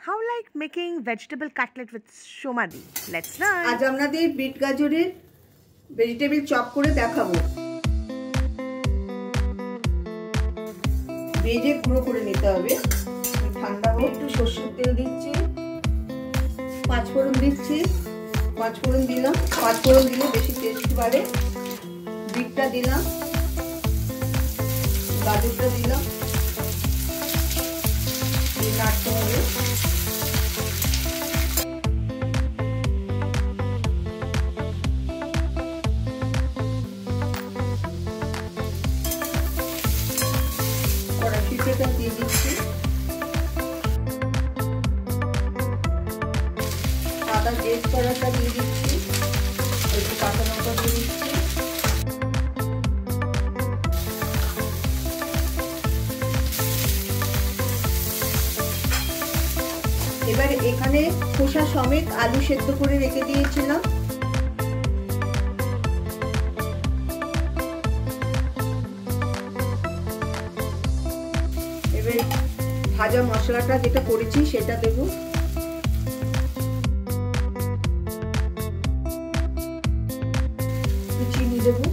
How like making vegetable cutlet with Shomadi? Let's learn. আজ আপনাদের bit গাজরের vegetable chop করে দেখাবো। ভেজে গুঁড়ো করে নিতে হবে। ঠান্ডা হয়ে একটু সরষের তেল দিচ্ছি, 5 ফোড়ন দিচ্ছি, 5 ফোড়ন দিলাম। 5 ফোড়ন দিলে বেশি টেস্ট বাড়ে। বিটটা দিলাম, গাজরটা দিলাম, নাড়তে হবে। কড়াইতে দিয়ে দিচ্ছি, আদা পেস্ট করাটা দিয়ে দিচ্ছি, একটু কাঁচা লঙ্কা দিয়ে দিচ্ছি, এবার এখানে খোসা সমেত আলু সেদ্ধ করে রেখে দিয়েছিলাম, এবার ভাজা মশলাটা যেটা করেছি সেটা দেব, চিনি দেবো,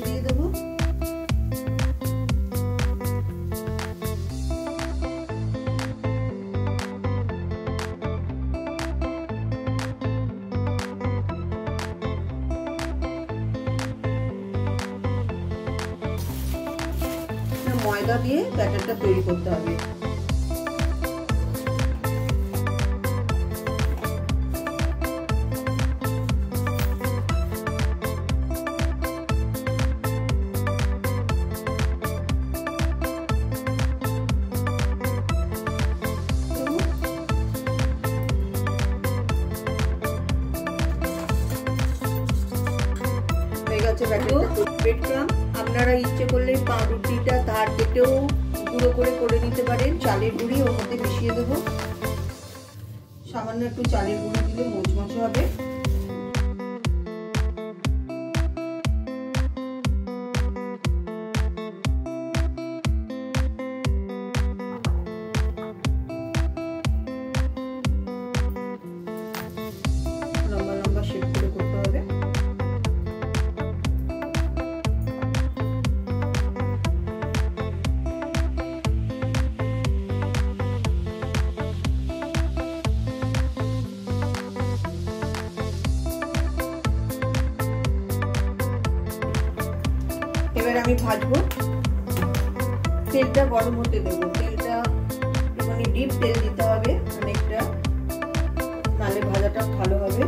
দিয়ে দেবো, ময়দা দিয়ে ব্যাটারটা তৈরি করতে হবে। আপনারা ইচ্ছে করলে পাউরুটিটা ধার কেটেও গুঁড়ো করে নিতে পারেন। চালের গুঁড়ি ওর মধ্যে মিশিয়ে দেবো, সামান্য একটু চালের গুঁড়ি দিলে মচমচে হবে। লম্বা লম্বা শেপ করে করতে হবে। এবার আমি ভাজবো, তেলটা গরম হতে দেবো। তেলটা মানে ডিপ তেল দিতে হবে অনেকটা, নাহলে ভাজাটা ভালো হবে।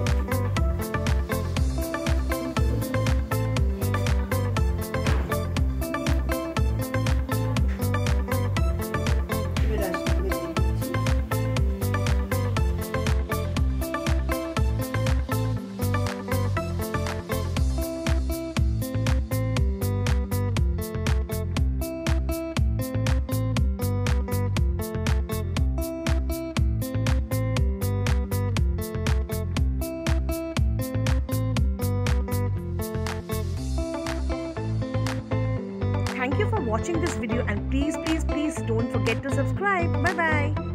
Thank you for watching this video and please don't forget to subscribe. Bye bye.